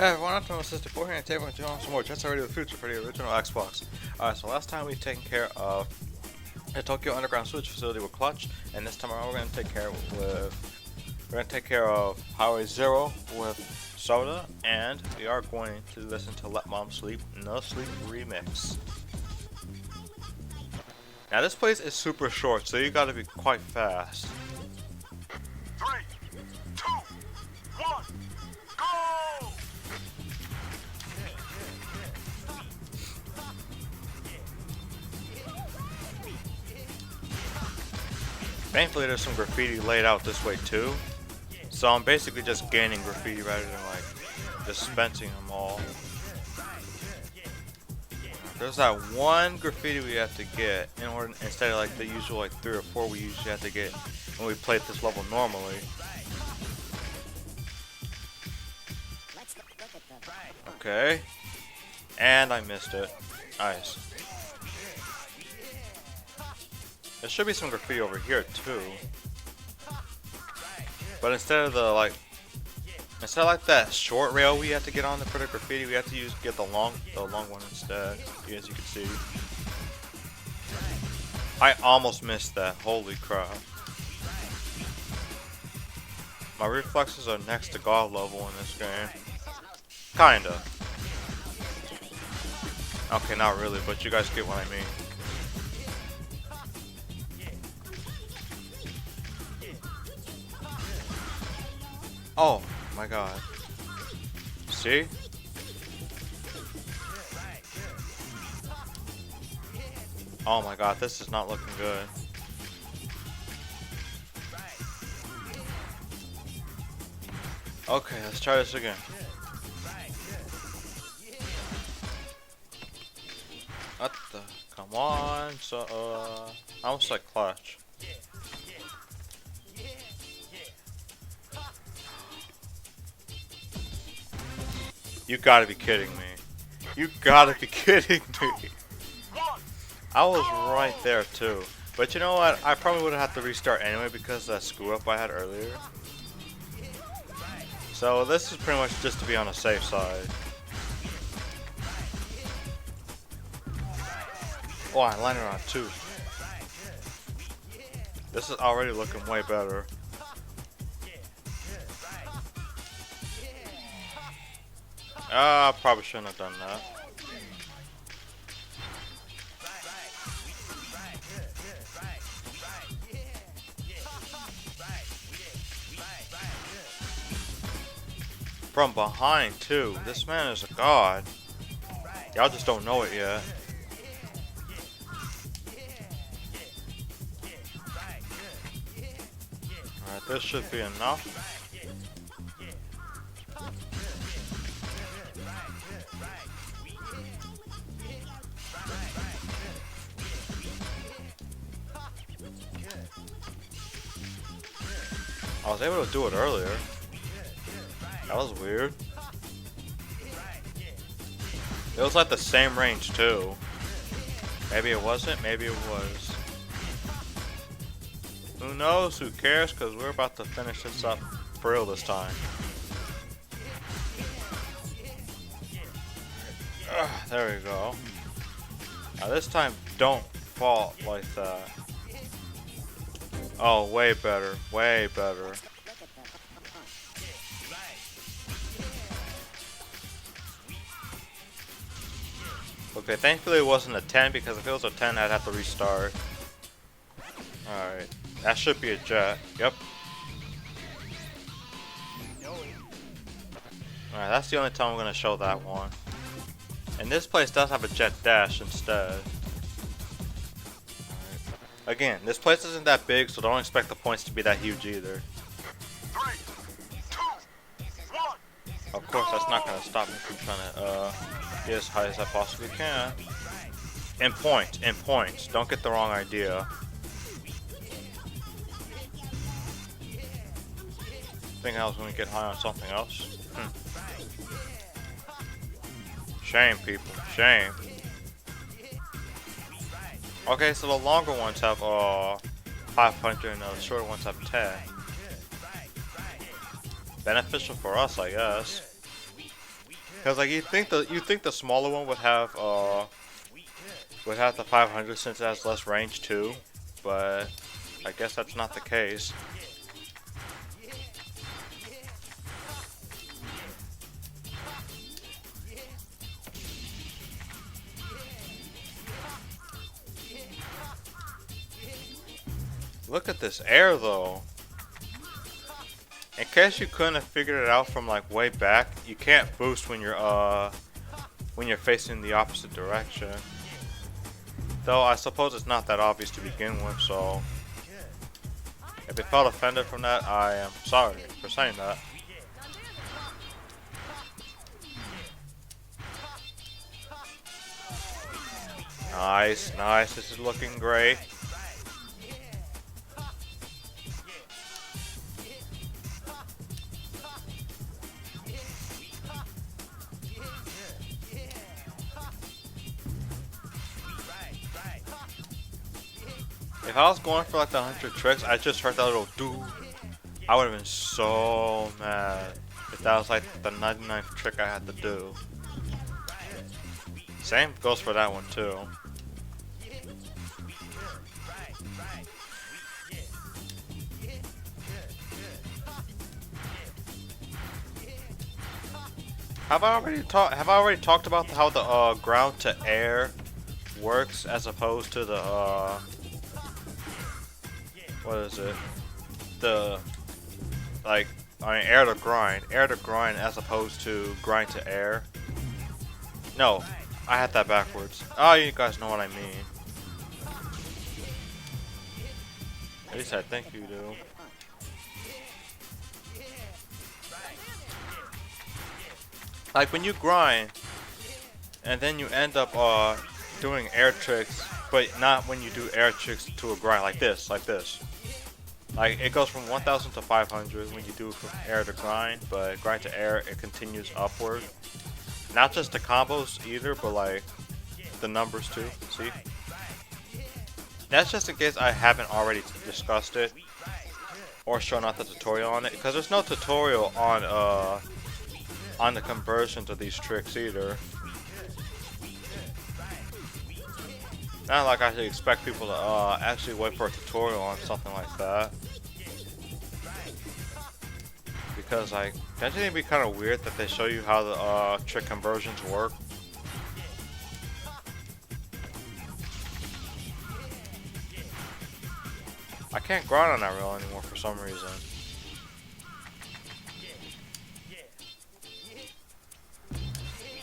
Hey everyone, I'm Anthon-patapon here, and today we're going to do some more Jet Set Radioooooo Future for the original Xbox. Alright, so last time we've taken care of the Tokyo Underground Sewage Facility with Clutch, and this time around we're going to take care of Highway Zero with Soda, and we are going to listen to Let Mom Sleep, No Sleep Remix. Now this place is super short, so you gotta be quite fast. 3, 2, 1, go! Thankfully there's some graffiti laid out this way too, so I'm basically just gaining graffiti rather than like dispensing them all. There's that one graffiti we have to get in order, instead of like the usual like 3 or 4 we usually have to get when we played this level normally. Okay, and I missed it. Nice. There should be some graffiti over here too, but instead of like that short rail we have to get on for the graffiti, we have to get the long one instead. As you can see, I almost missed that. Holy crap! My reflexes are next to god level in this game. Kinda. Okay, not really, but you guys get what I mean. Oh my god. See? Oh my god, this is not looking good. Okay, let's try this again. What the? Come on. So, I almost like clutch. You gotta be kidding me. You gotta be kidding me. I was right there too. But you know what? I probably would have had to restart anyway because of that screw up I had earlier. So this is pretty much just to be on the safe side. Oh, I landed on 2. This is already looking way better. Probably shouldn't have done that. From behind too. This man is a god. Y'all just don't know it yet. Alright, this should be enough. I was able to do it earlier. That was weird. It was like the same range too. Maybe it wasn't, maybe it was. Who knows, who cares, because we're about to finish this up for real this time. There we go. Now this time, don't fall like that. Oh, way better, way better. Okay, thankfully it wasn't a 10, because if it was a 10 I'd have to restart. Alright, that should be a jet, yep. Alright, that's the only time I'm going to show that one. And this place does have a jet dash instead. Again, this place isn't that big, so don't expect the points to be that huge either. 3, 2, 1. Of course, that's not going to stop me from trying to get as high as I possibly can. In points. Don't get the wrong idea. Think I was going to get high on something else? Shame, people. Shame. Okay, so the longer ones have 500 and the shorter ones have 10. Beneficial for us, I guess. Cause like you think the smaller one would have the 500 since it has less range too, but I guess that's not the case. Look at this air though. In case you couldn't have figured it out from like way back, you can't boost when you're facing the opposite direction. Though I suppose it's not that obvious to begin with, so if you felt offended from that, I am sorry for saying that. Nice, nice, this is looking great. If I was going for like the 100 tricks, I just heard that little doo, I would have been so mad if that was like the 99th trick I had to do. Same goes for that one too. Have I already talked about how the ground to air works as opposed to the what is it? The air to grind as opposed to grind to air. No, I had that backwards. Oh, you guys know what I mean. At least I think you do. Like when you grind and then you end up doing air tricks, but not when you do air tricks to a grind like this. Like it goes from 1000 to 500 when you do from air to grind, but grind to air it continues upward. Not just the combos either, but like the numbers too. See? That's just in case I haven't already discussed it or shown out the tutorial on it, because there's no tutorial on the conversions of these tricks either. Not like I should expect people to actually wait for a tutorial on something like that. Because like, don't you think it'd be kind of weird that they show you how the trick conversions work? I can't grind on that rail anymore for some reason.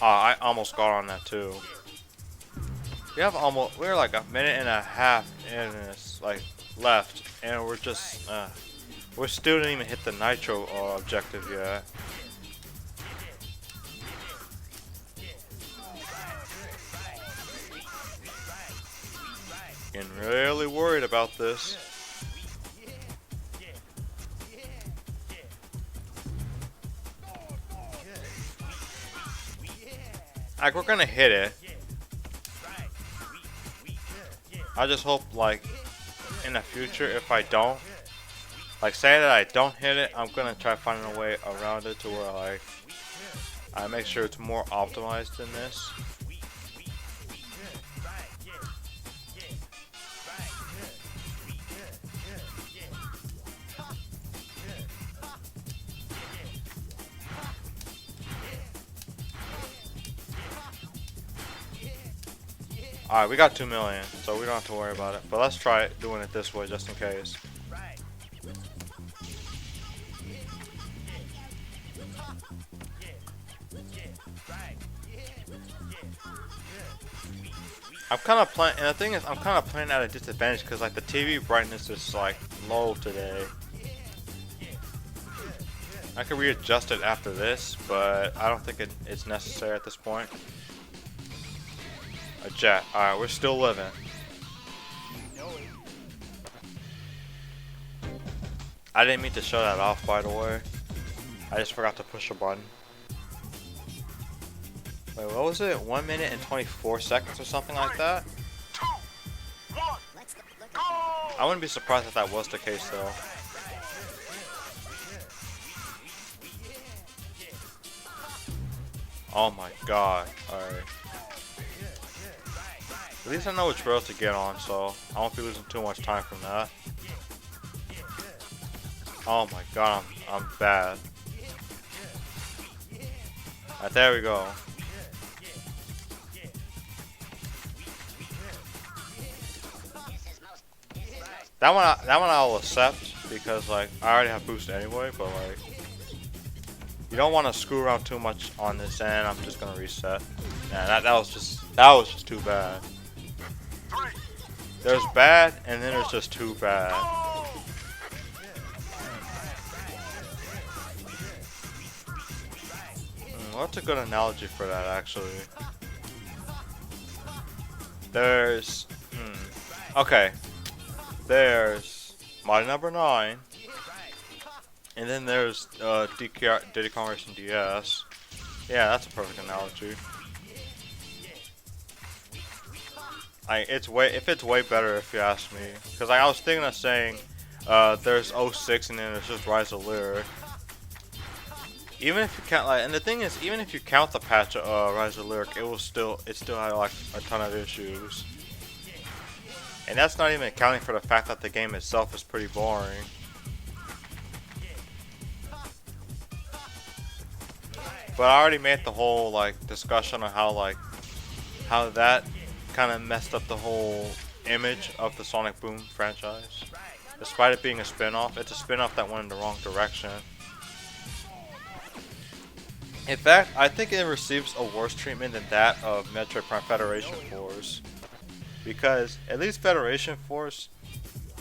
I almost got on that too. We're like a minute and a half in this, like, left, and we're just, we still didn't even hit the nitro objective yet. Getting really worried about this. Like, we're gonna hit it. I just hope, like, in the future, if I don't, like, say that I don't hit it, I'm gonna try finding a way around it to where, like, I make sure it's more optimized than this. Alright, we got 2 million, so we don't have to worry about it. But let's try it doing it this way just in case. I'm kind of playing, and the thing is, I'm kind of playing at a disadvantage because like the TV brightness is like low today. I can readjust it after this, but I don't think it's necessary at this point. A jet. Alright, we're still living. I didn't mean to show that off, by the way. I just forgot to push a button. Wait, what was it? 1 minute and 24 seconds or something like that? 2, 1, go! I wouldn't be surprised if that was the case, though. Oh my god. Alright. At least I know which rails to get on, so I won't be losing too much time from that. Oh my god, I'm bad. Alright, there we go. That one I'll accept because like I already have boost anyway, but like you don't want to screw around too much on this end. I'm just gonna reset. Yeah, that was just too bad. There's bad, and then there's just too bad. What's a good analogy for that, actually? There's... okay. There's my number 9. And then there's Diddy Kong Racing DS. Yeah, that's a perfect analogy. If it's way better if you ask me. Because I was thinking of saying there's 06 and then there's just Rise of Lyric. Even if you count and the thing is, even if you count the patch Rise of Lyric, it still had like a ton of issues. And that's not even accounting for the fact that the game itself is pretty boring. But I already made the whole like discussion on how that kind of messed up the whole image of the Sonic Boom franchise. Despite it being a spin-off, it's a spin-off that went in the wrong direction. In fact, I think it receives a worse treatment than that of Metroid Prime Federation Force. Because at least Federation Force,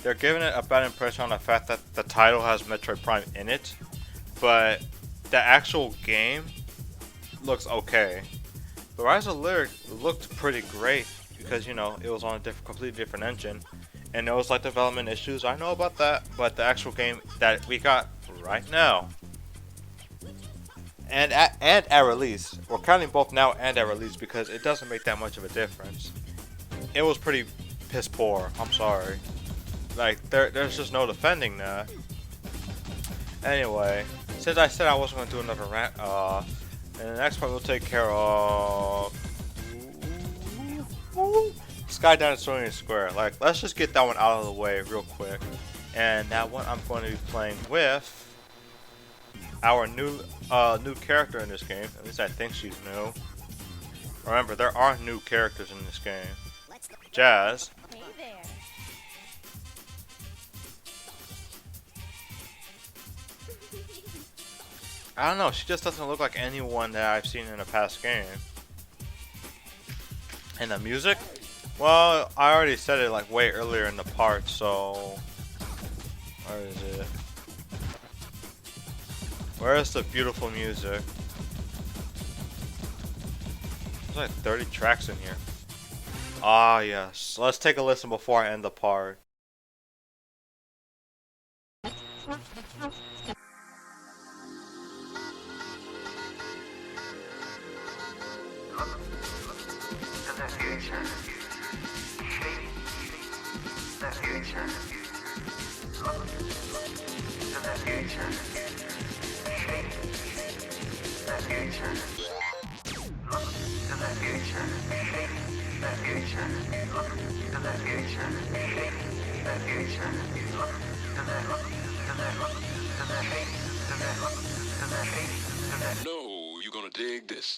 they're giving it a bad impression on the fact that the title has Metroid Prime in it, but the actual game looks okay. But Rise of Lyric looked pretty great because, you know, it was on a completely different engine, and there was like development issues. I know about that, but the actual game that we got right now, and at release, we're counting both now and at release because it doesn't make that much of a difference. It was pretty piss poor. I'm sorry. Like there's just no defending that. Anyway, since I said I wasn't going to do another rant, and the next part we'll take care of Sky Dinosaurian Square. Like, let's just get that one out of the way real quick. And that one I'm going to be playing with our new character in this game. At least I think she's new. Remember, there are new characters in this game. Jazz. Hey there. I don't know, she just doesn't look like anyone that I've seen in a past game. And the music? Well, I already said it like way earlier in the part, so... Where is it? Where is the beautiful music? There's like 30 tracks in here. Ah, yes. Let's take a listen before I end the part. No, you're gonna dig this.